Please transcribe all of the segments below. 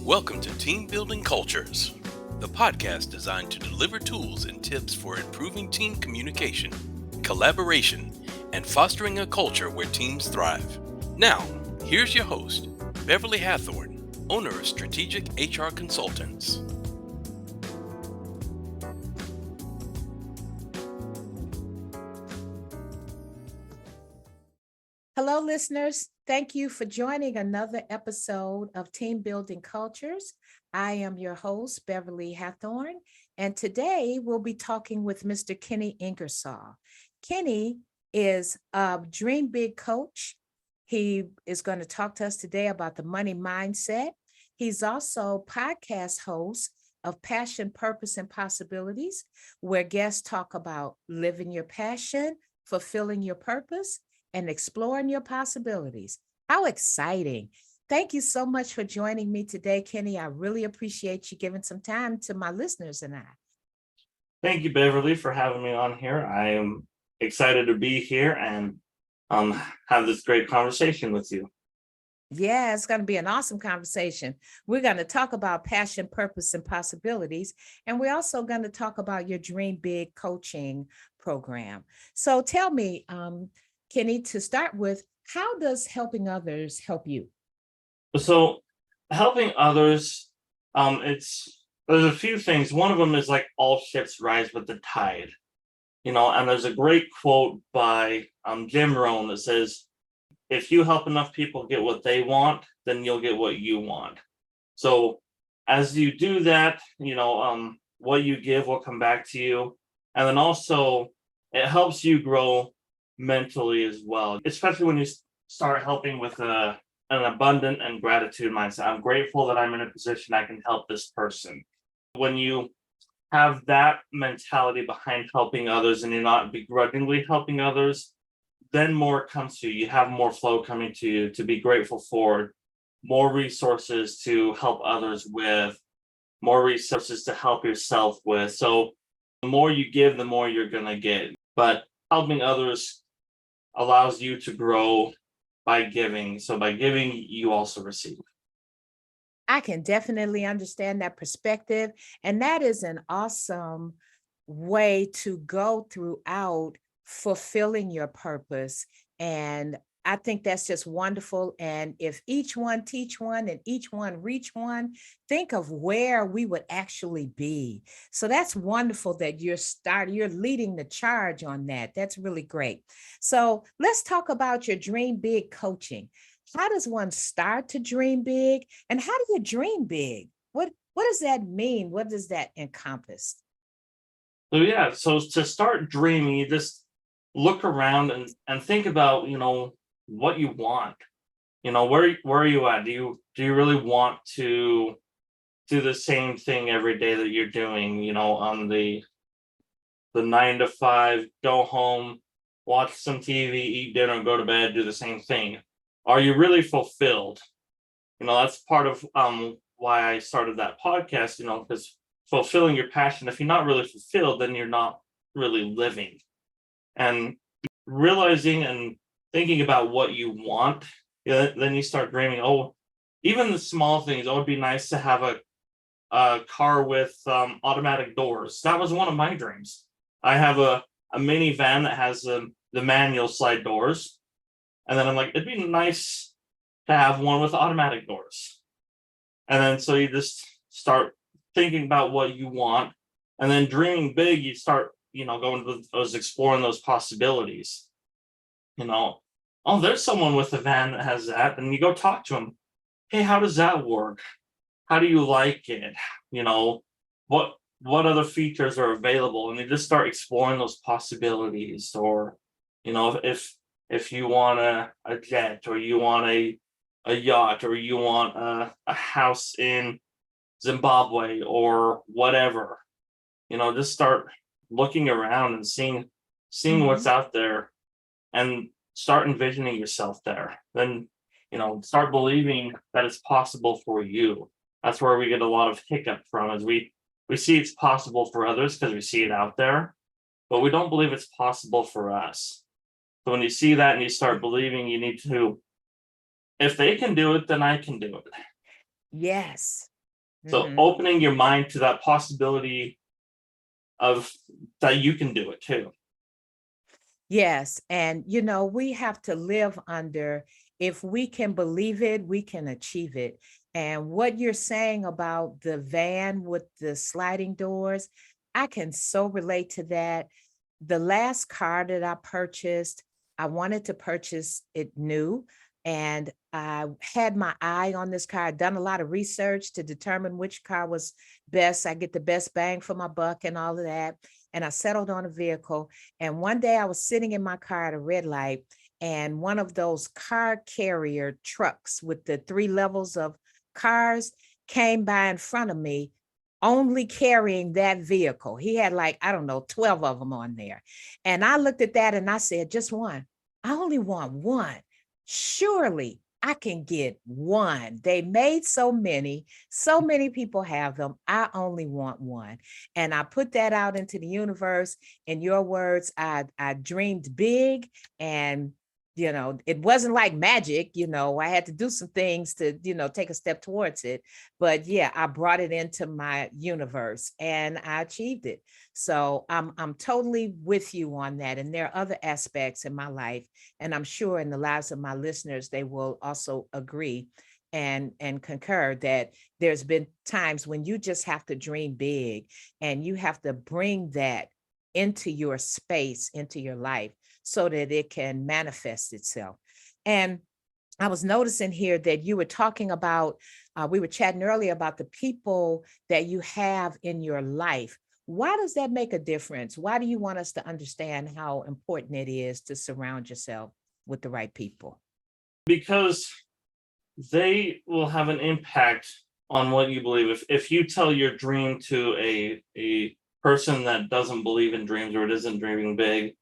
Welcome to Team Building Cultures, the podcast designed to deliver tools and tips for improving team communication, collaboration, and fostering a culture where teams thrive. Now, here's your host, Beverly Hathorn, owner of Strategic HR Consultants. Hello, listeners. Thank you for joining another episode of Team Building Cultures. I am your host, Beverly Hathorn, and today we'll be talking with Mr. Kenny Ingersoll. Kenny is a Dream Big coach. He is going to talk to us today about the money mindset. He's also podcast host of Passion, Purpose, and Possibilities, where guests talk about living your passion, fulfilling your purpose, and exploring your possibilities. How exciting. Thank you so much for joining me today, Kenny. I really appreciate you giving some time to my listeners and I. Thank you, Beverly, for having me on here. I am excited to be here and have this great conversation with you. Yeah, it's going to be an awesome conversation. We're going to talk about passion, purpose, and possibilities. And we're also going to talk about your Dream Big coaching program. So tell me, Kenny, to start with, how does helping others help you? So, helping others, there's a few things. One of them is like all ships rise with the tide, and there's a great quote by Jim Rohn that says, if you help enough people get what they want, then you'll get what you want. So as you do that, what you give will come back to you. And then also it helps you grow mentally as well, especially when you start helping with an abundant and gratitude mindset. I'm grateful that I'm in a position I can help this person. When you have that mentality behind helping others and you're not begrudgingly helping others, then more comes to you. You have more flow coming to you to be grateful for, more resources to help others with, more resources to help yourself with. So the more you give, the more you're going to get. But helping others allows you to grow by giving. So by giving, you also receive. I can definitely understand that perspective. And that is an awesome way to go throughout fulfilling your purpose. And I think that's just wonderful. And if each one teach one and each one reach one, think of where we would actually be. So that's wonderful that you're leading the charge on that. That's really great. So let's talk about your Dream Big coaching. How does one start to dream big? And how do you dream big? What does that mean? What does that encompass? So to start dreaming, you just look around and think about, what you want. Where are you at? Do you really want to do the same thing every day that you're doing, on the 9 to 5, go home, watch some TV, eat dinner, go to bed, do the same thing? Are you really fulfilled? That's part of why I started that podcast, because fulfilling your passion, if you're not really fulfilled, then you're not really living. And realizing and thinking about what you want, then you start dreaming, even the small things. It would be nice to have a car with automatic doors. That was one of my dreams. I have a minivan that has the manual slide doors. And then I'm like, it'd be nice to have one with automatic doors. And then so you just start thinking about what you want, and then dreaming big. You start, going to those, exploring those possibilities. There's someone with a van that has that, and you go talk to them. Hey, how does that work? How do you like it? What other features are available? And you just start exploring those possibilities. Or, if you want a jet, or you want a yacht, or you want a house in Zimbabwe or whatever, just start looking around and seeing what's out there, and start envisioning yourself there. Then, start believing that it's possible for you. That's where we get a lot of hiccup from, is we see it's possible for others because we see it out there, but we don't believe it's possible for us. So when you see that and you start believing, you need to, if they can do it, then I can do it. Yes. So Mhm. opening your mind to that possibility of that you can do it too. Yes. And, we have to live under, if we can believe it, we can achieve it. And what you're saying about the van with the sliding doors, I can so relate to that. The last car that I purchased, I wanted to purchase it new. And I had my eye on this car. I'd done a lot of research to determine which car was best. I get the best bang for my buck and all of that. And I settled on a vehicle. And one day I was sitting in my car at a red light, and one of those car carrier trucks with the three levels of cars came by in front of me, only carrying that vehicle. He had, like, I don't know, 12 of them on there. And I looked at that and I said, just one. I only want one. Surely I can get one. They made so many people have them. I only want one. And I put that out into the universe. In your words, I dreamed big, and it wasn't like magic. I had to do some things to, take a step towards it. But yeah, I brought it into my universe and I achieved it. So I'm totally with you on that. And there are other aspects in my life, and I'm sure in the lives of my listeners, they will also agree and concur that there's been times when you just have to dream big, and you have to bring that into your space, into your life, so that it can manifest itself. And I was noticing here that you were talking about, we were chatting earlier about the people that you have in your life. Why does that make a difference? Why do you want us to understand how important it is to surround yourself with the right people? Because they will have an impact on what you believe. If you tell your dream to a person that doesn't believe in dreams or isn't dreaming big,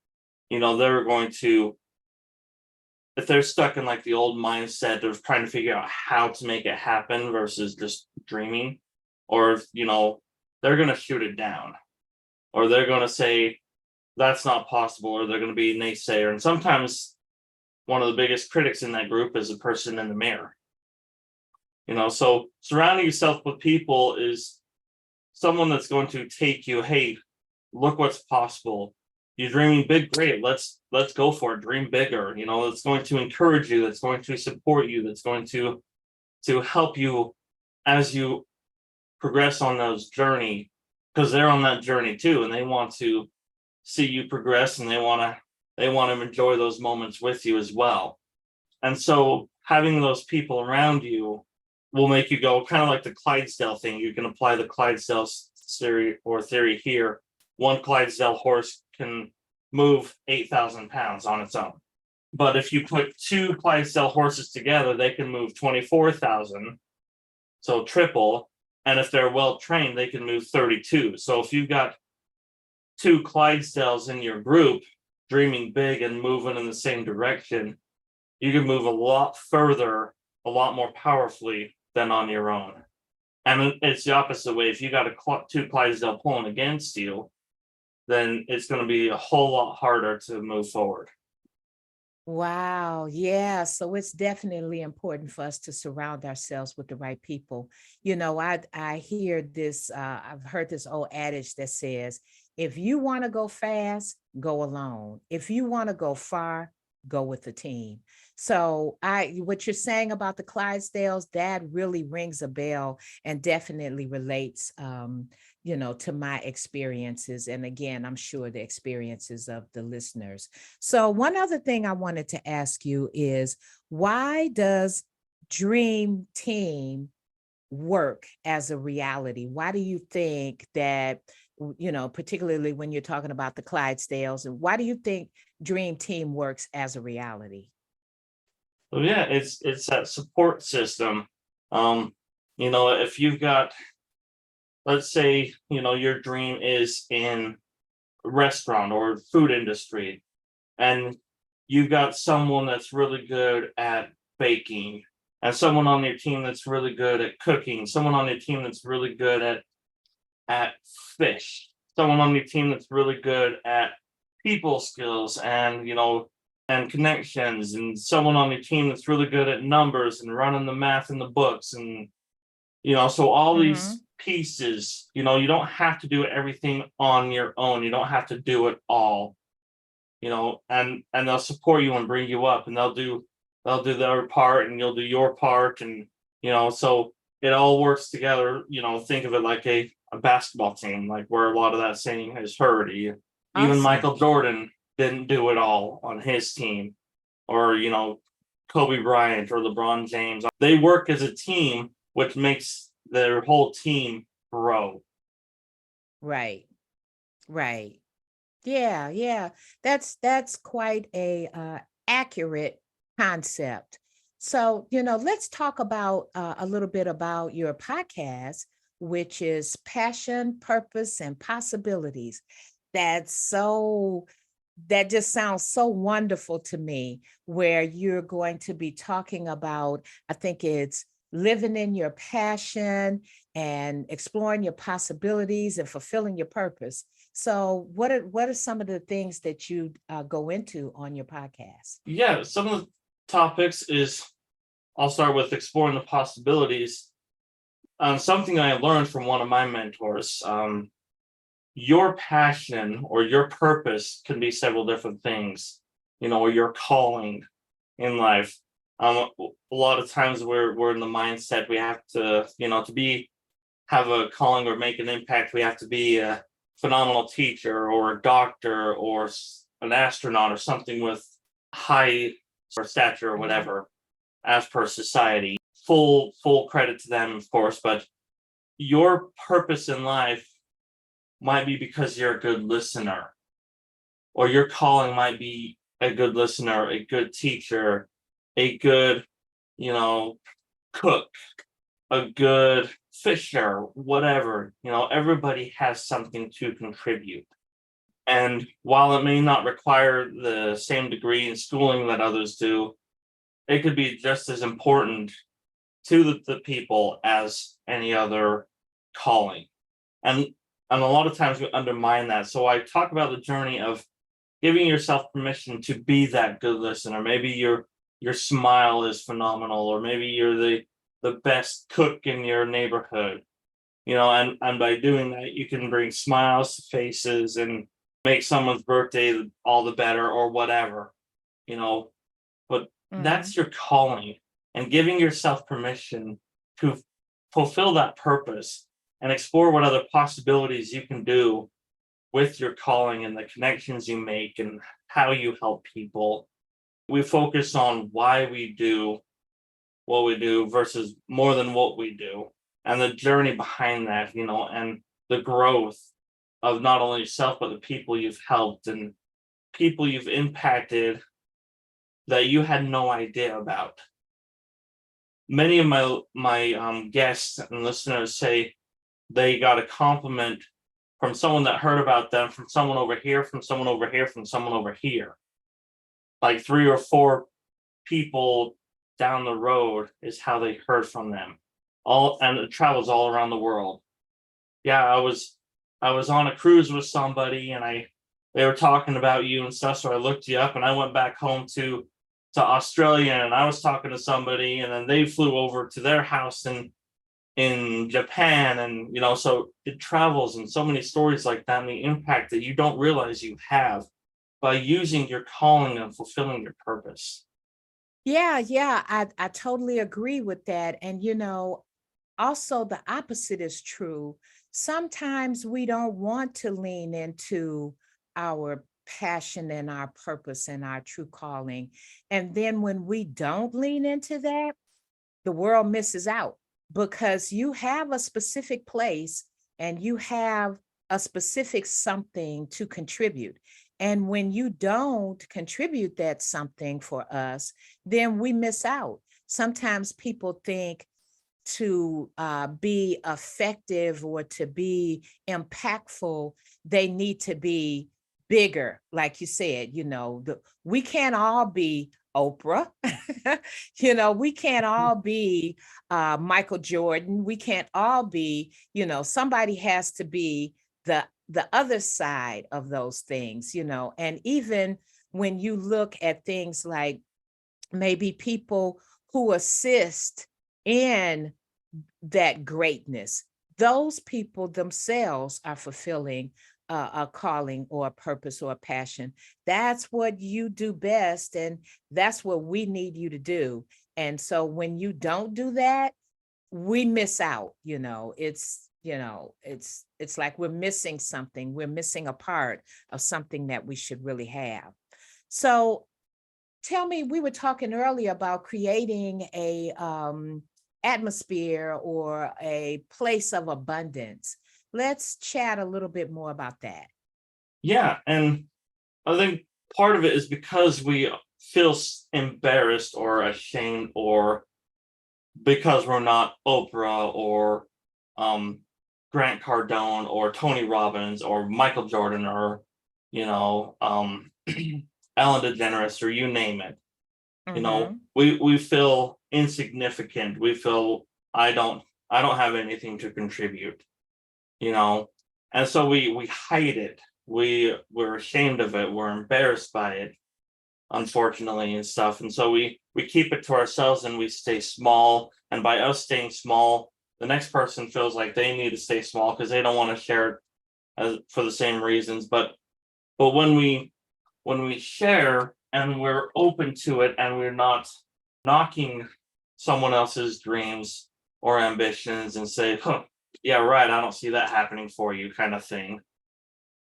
they're going to, if they're stuck in like the old mindset of trying to figure out how to make it happen versus just dreaming, or they're going to shoot it down, or they're going to say that's not possible, or they're going to be a naysayer. And sometimes one of the biggest critics in that group is a person in the mirror. So surrounding yourself with people is someone that's going to take you, hey, look what's possible. You're dreaming big, great. Let's go for it. Dream bigger. That's going to encourage you, that's going to support you, that's going to help you as you progress on those journey, because they're on that journey too, and they want to see you progress, and they want to enjoy those moments with you as well. And so having those people around you will make you go, kind of like the Clydesdale thing. You can apply the Clydesdale theory here. One Clydesdale horse can move 8,000 pounds on its own. But if you put two Clydesdale horses together, they can move 24,000, so triple. And if they're well trained, they can move 32. So if you've got two Clydesdales in your group dreaming big and moving in the same direction, you can move a lot further, a lot more powerfully than on your own. And it's the opposite way. If you got two Clydesdale pulling against you, then it's going to be a whole lot harder to move forward. Wow. Yeah. So it's definitely important for us to surround ourselves with the right people. I hear this, I've heard this old adage that says, if you want to go fast, go alone. If you want to go far, go with the team. So what you're saying about the Clydesdales, that really rings a bell and definitely relates, to my experiences. And again, I'm sure the experiences of the listeners. So one other thing I wanted to ask you is, why does Dream Team work as a reality? Why do you think that, particularly when you're talking about the Clydesdales, and why do you think Dream Team works as a reality? So yeah, it's that support system. If you've got, let's say, your dream is in restaurant or food industry, and you've got someone that's really good at baking, and someone on your team that's really good at cooking, someone on your team that's really good at fish, someone on your team that's really good at people skills and connections, and someone on your team that's really good at numbers and running the math in the books, and So all Mm-hmm. these pieces, you don't have to do everything on your own. You don't have to do it all, and they'll support you and bring you up, and they'll do their part and you'll do your part, and so it all works together. Think of it like a basketball team, like where a lot of that saying is heard. Even Awesome. Michael Jordan didn't do it all on his team, or Kobe Bryant or LeBron James. They work as a team, which makes their whole team grow. Right. Right. Yeah, yeah. That's quite a accurate concept. So, let's talk about a little bit about your podcast, which is Passion, Purpose, and Possibilities. That's so that just sounds so wonderful to me, where you're going to be talking about, I think it's living in your passion and exploring your possibilities and fulfilling your purpose. So, what are some of the things that you go into on your podcast? Yeah, some of the topics is I'll start with exploring the possibilities. Something I learned from one of my mentors. Your passion or your purpose can be several different things, or your calling in life. A lot of times we're in the mindset we have to, have a calling or make an impact. We have to be a phenomenal teacher or a doctor or an astronaut or something with high or stature or Mhm. whatever, as per society. Full credit to them, of course, but your purpose in life might be because you're a good listener, or your calling might be a good listener, a good teacher, a good, you know, cook, a good fisher, whatever. Everybody has something to contribute. And while it may not require the same degree in schooling that others do, it could be just as important to the people as any other calling. And and a lot of times we undermine that. So I talk about the journey of giving yourself permission to be that good listener. Maybe your smile is phenomenal, or maybe you're the best cook in your neighborhood. And by doing that, you can bring smiles to faces and make someone's birthday all the better, or whatever. You know, but Mhm. that's your calling, and giving yourself permission to fulfill that purpose and explore what other possibilities you can do with your calling and the connections you make and how you help people. We focus on why we do what we do versus more than what we do, and the journey behind that, and the growth of not only yourself but the people you've helped and people you've impacted that you had no idea about. Many of my guests and listeners say they got a compliment from someone that heard about them, from someone over here, from someone over here, from someone over here. Like three or four people down the road is how they heard from them. All and it travels all around the world. Yeah, I was on a cruise with somebody, and I they were talking about you and stuff, so I looked you up, and I went back home to Australia, and I was talking to somebody, and then they flew over to their house in Japan, and so it travels, and so many stories like that, and the impact that you don't realize you have by using your calling and fulfilling your purpose. Yeah, yeah, I totally agree with that. And also the opposite is true. Sometimes we don't want to lean into our passion and our purpose and our true calling. And then when we don't lean into that, the world misses out, because you have a specific place and you have a specific something to contribute. And when you don't contribute that something for us, then we miss out. Sometimes people think to be effective or to be impactful, they need to be bigger. Like you said, we can't all be Oprah. We can't all be Michael Jordan. We can't all be, somebody has to be the other side of those things, and even when you look at things like maybe people who assist in that greatness. Those people themselves are fulfilling a calling or a purpose or a passion. That's what you do best, and that's what we need you to do. And so when you don't do that, we miss out. It's like we're missing something. We're missing a part of something that we should really have. So tell me, we were talking earlier about creating a atmosphere or a place of abundance. Let's chat a little bit more about that. Yeah, and I think part of it is because we feel embarrassed or ashamed, or because we're not Oprah or um, Grant Cardone or Tony Robbins or Michael Jordan or you know Ellen DeGeneres, or you name it. Mm-hmm. We feel insignificant. We feel I don't I don't have anything to contribute. You know, and so we hide it. We're ashamed of it. We're embarrassed by it, unfortunately, and stuff. And so we keep it to ourselves and we stay small. And by us staying small, the next person feels like they need to stay small because they don't want to share it for the same reasons. But when we share and we're open to it and we're not knocking someone else's dreams or ambitions and say, huh, yeah, right, I don't see that happening for you, kind of thing,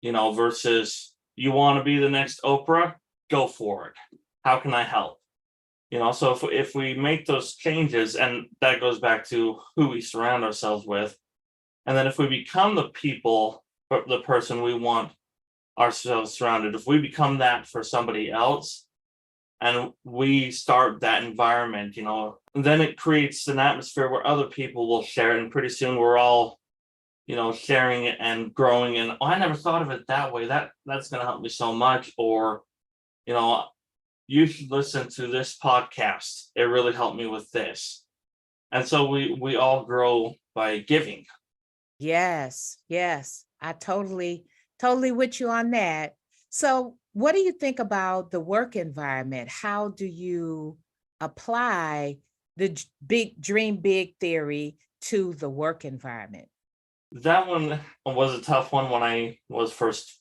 versus you want to be the next Oprah, go for it. How can I help? So if we make those changes, and that goes back to who we surround ourselves with, and then if we become the people, or the person we want ourselves surrounded, if we become that for somebody else, and we start that environment, then it creates an atmosphere where other people will share it, and pretty soon we're all sharing it and growing. And I never thought of it that way. That's going to help me so much. Or you know you should listen to this podcast, it really helped me with this. And so we all grow by giving. Yes, yes. I totally with you on that. So, what do you think about the work environment? How do you apply the big dream big theory to the work environment? That one was a tough one when I was first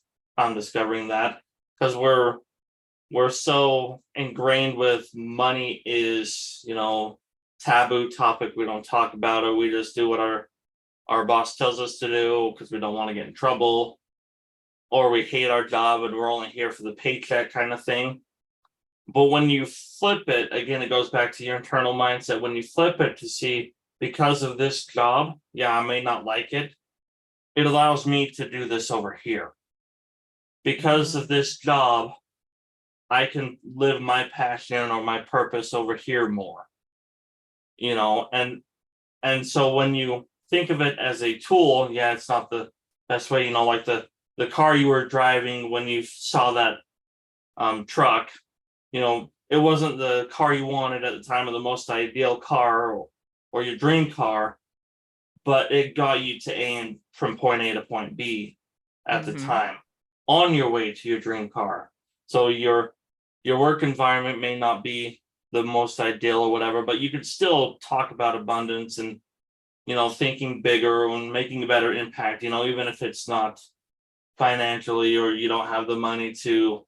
discovering that, because we're so ingrained with money is taboo topic. We don't talk about it. We just do what our boss tells us to do because we don't want to get in trouble, or we hate our job and we're only here for the paycheck, kind of thing. But when you flip it, again, it goes back to your internal mindset. When you flip it to see, because of this job, yeah, I may not like it, it allows me to do this over here. Because of this job, I can live my passion or my purpose over here more. And so when you think of it as a tool, yeah, it's not the best way, like the car you were driving when you saw that truck, it wasn't the car you wanted at the time, or the most ideal car, or your dream car, but it got you to A, from point A to point B at the time, on your way to your dream car. So your work environment may not be the most ideal or whatever, but you could still talk about abundance and thinking bigger and making a better impact, even if it's not financially, or you don't have the money to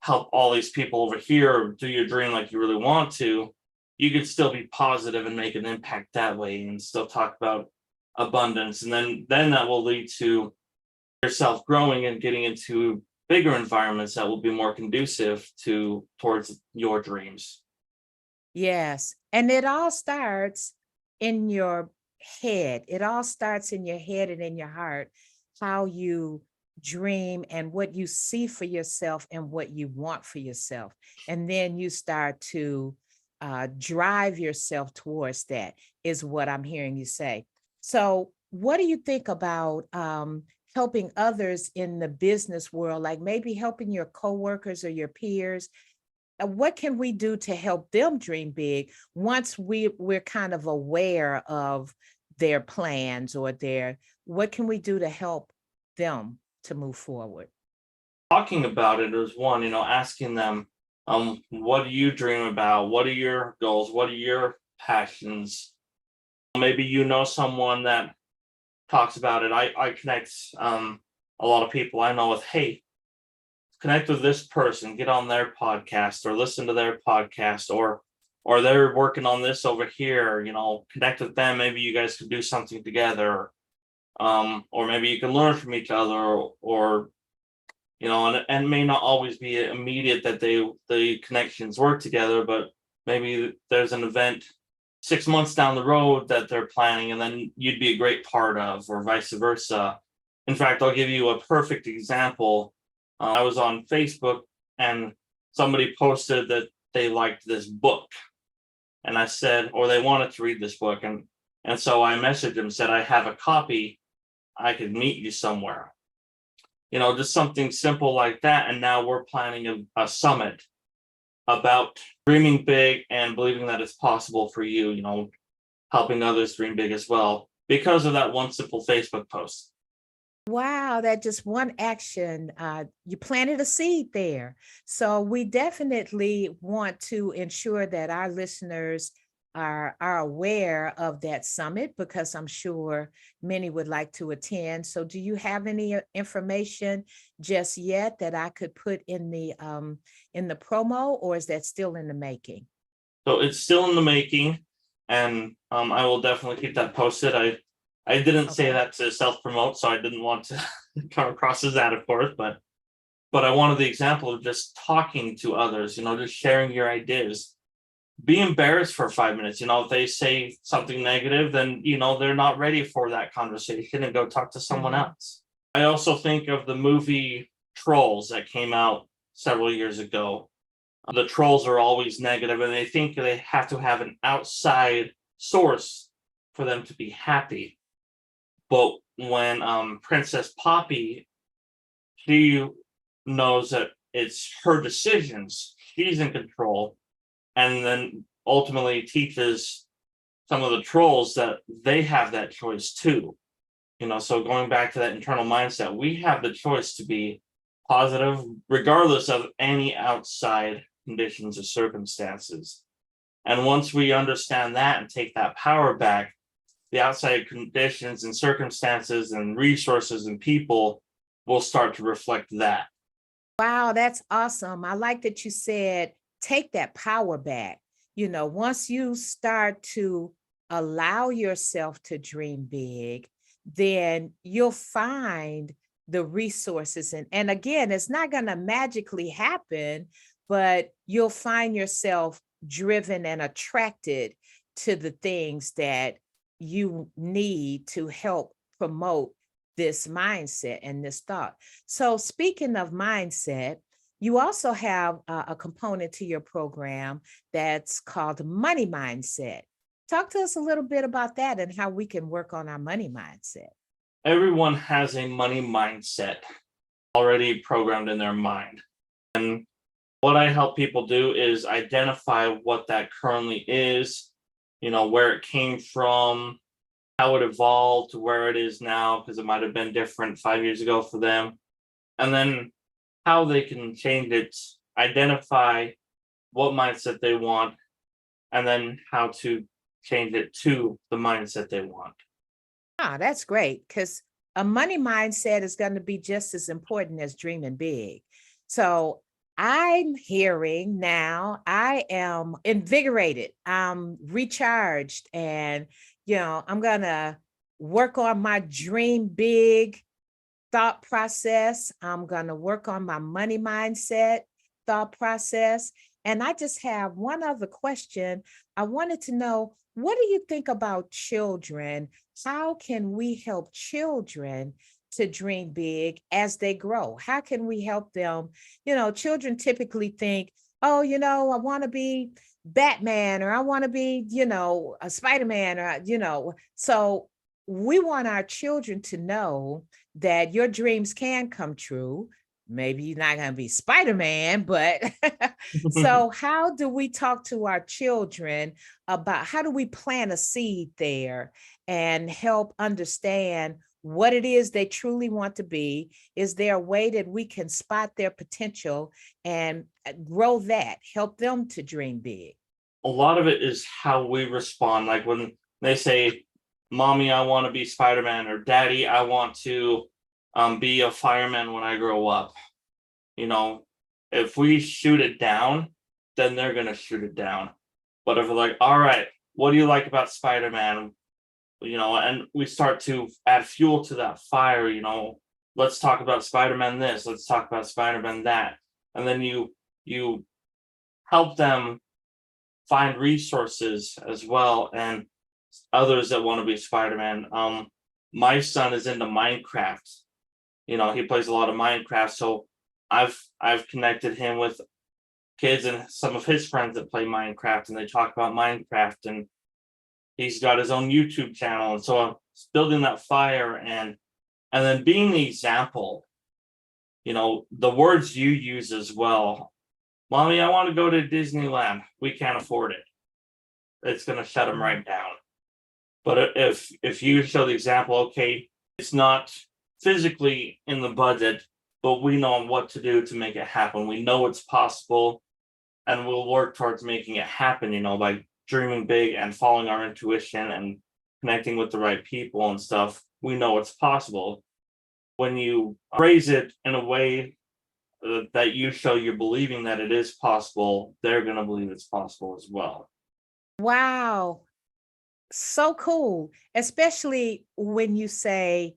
help all these people over here or do your dream like you really want to. You could still be positive and make an impact that way and still talk about abundance. And then that will lead to yourself growing and getting into bigger environments that will be more conducive towards your dreams. Yes. And it all starts in your head. It all starts in your head and in your heart, how you dream and what you see for yourself and what you want for yourself. And then you start to drive yourself towards that, is what I'm hearing you say. So, what do you think about helping others in the business world, like maybe helping your coworkers or your peers? What can we do to help them dream big once we're kind of aware of their plans or what can we do to help them to move forward? Talking about it is one, asking them, what do you dream about? What are your goals? What are your passions? Maybe you know someone that talks about it. I connect a lot of people I know with, hey, connect with this person, get on their podcast or listen to their podcast, or they're working on this over here, connect with them. Maybe you guys could do something together. Or maybe you can learn from each other, or and it may not always be immediate that the connections work together, but maybe there's an event 6 months down the road that they're planning, and then you'd be a great part of, or vice versa. In fact, I'll give you a perfect example. I was on Facebook and somebody posted that they liked this book, and I said, or they wanted to read this book, and so I messaged them, said, I have a copy. I could meet you somewhere. Just something simple like that. And now we're planning a summit about dreaming big and believing that it's possible for you, helping others dream big as well, because of that one simple Facebook post. Wow, that just one action, you planted a seed there. So we definitely want to ensure that our listeners are aware of that summit, because I'm sure many would like to attend. So do you have any information just yet that I could put in the promo, or is that still in the making? So it's still in the making, and I will definitely keep that posted. I didn't say that to self-promote, so I didn't want to come across as that, of course, but I wanted the example of just talking to others, just sharing your ideas. Be embarrassed for 5 minutes. If they say something negative, then they're not ready for that conversation, and go talk to someone else. I also think of the movie Trolls that came out several years ago. The trolls are always negative, and they think they have to have an outside source for them to be happy. But when Princess Poppy, she knows that it's her decisions, she's in control, and then ultimately teaches some of the trolls that they have that choice too. So going back to that internal mindset, we have the choice to be positive regardless of any outside conditions or circumstances. And once we understand that and take that power back, the outside conditions and circumstances and resources and people will start to reflect that. Wow, that's awesome. I like that you said, take that power back. Once you start to allow yourself to dream big, then you'll find the resources. And again, it's not going to magically happen, but you'll find yourself driven and attracted to the things that you need to help promote this mindset and this thought. So speaking of mindset, you also have a component to your program that's called money mindset. Talk to us a little bit about that and how we can work on our money mindset. Everyone has a money mindset already programmed in their mind. And what I help people do is identify what that currently is, where it came from, how it evolved to where it is now, because it might have been different 5 years ago for them. And then how they can change it, identify what mindset they want, and then how to change it to the mindset they want. That's great, because a money mindset is going to be just as important as dreaming big. So I'm hearing now, I am invigorated, I'm recharged, and I'm going to work on my dream big thought process. I'm going to work on my money mindset thought process. And I just have one other question. I wanted to know, what do you think about children? How can we help children to dream big as they grow? How can we help them? Children typically think, oh, I want to be Batman, or I want to be, a Spider-Man, or, so we want our children to know that your dreams can come true. Maybe you're not going to be Spider-Man, but so how do we talk to our children about, how do we plant a seed there and help understand what it is they truly want to be? Is there a way that we can spot their potential and grow that, help them to dream big? A lot of it is how we respond. Like when They say, "Mommy, I want to be Spider-Man," or "Daddy, I want to be a fireman when I grow up." You know, if we shoot it down, then they're gonna shoot it down. But if we're like, "All right, what do you like about Spider-Man?" And we start to add fuel to that fire. Let's talk about Spider-Man this. Let's talk about Spider-Man that, and then you help them find resources as well, and others that want to be Spider-Man. My son is into Minecraft. He plays a lot of Minecraft, so I've connected him with kids and some of his friends that play Minecraft, and they talk about Minecraft, and he's got his own YouTube channel, and so I'm building that fire, and then being the example. The words you use as well. "Mommy, I want to go to Disneyland. We can't afford it." It's going to shut them right down. But if you show the example, okay, it's not physically in the budget, but we know what to do to make it happen. We know it's possible, and we'll work towards making it happen, by dreaming big and following our intuition and connecting with the right people and stuff. We know it's possible. When you phrase it in a way that you show you're believing that it is possible, they're going to believe it's possible as well. Wow. So cool, especially when you say,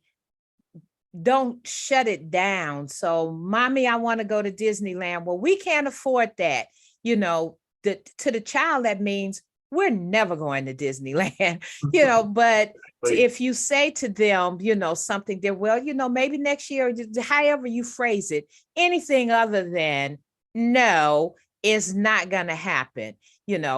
don't shut it down. So, "Mommy, I want to go to Disneyland." Well, we can't afford that. To the child, that means we're never going to Disneyland, but if you say to them, something there, well, maybe next year, however you phrase it, anything other than no is not going to happen.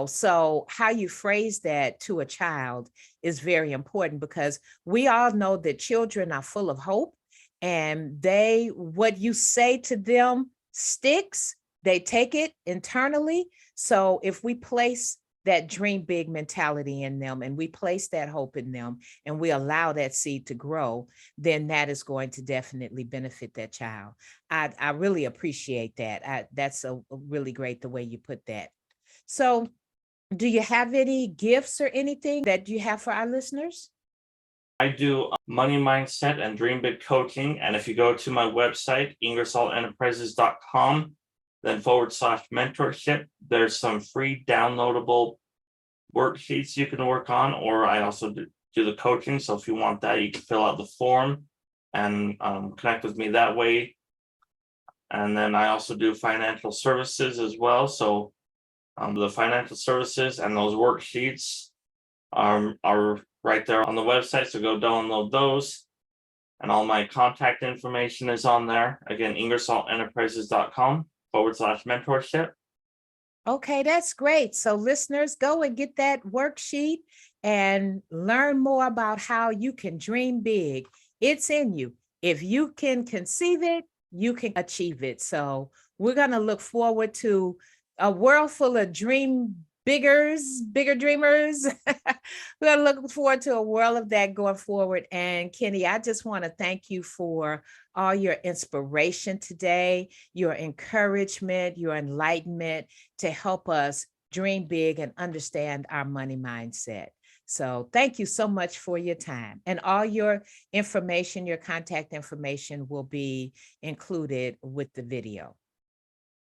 So how you phrase that to a child is very important, because we all know that children are full of hope, and what you say to them sticks. They take it internally. So if we place that dream big mentality in them, and we place that hope in them, and we allow that seed to grow, then that is going to definitely benefit that child. I really appreciate that. That's a really great the way you put that. So, do you have any gifts or anything that you have for our listeners? I do money mindset and dream big coaching. And if you go to my website, ingersollenterprises.com, then /mentorship, there's some free downloadable worksheets you can work on, or I also do the coaching. So if you want that, you can fill out the form and connect with me that way. And then I also do financial services as well. So the financial services and those worksheets are right there on the website. So go download those. And all my contact information is on there. Again, ingersollenterprises.com /mentorship. Okay, that's great. So listeners, go and get that worksheet and learn more about how you can dream big. It's in you. If you can conceive it, you can achieve it. So we're going to look forward to a world full of bigger dreamers. We're going to look forward to a world of that going forward. And Kenny, I just want to thank you for all your inspiration today, your encouragement, your enlightenment to help us dream big and understand our money mindset. So thank you so much for your time, and all your information, your contact information will be included with the video.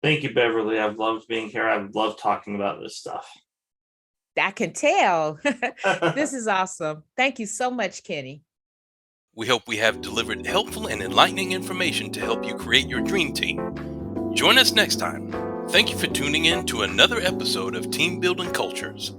Thank you, Beverly. I've loved being here. I've loved talking about this stuff. I can tell. This is awesome. Thank you so much, Kenny. We hope we have delivered helpful and enlightening information to help you create your dream team. Join us next time. Thank you for tuning in to another episode of Team Building Cultures.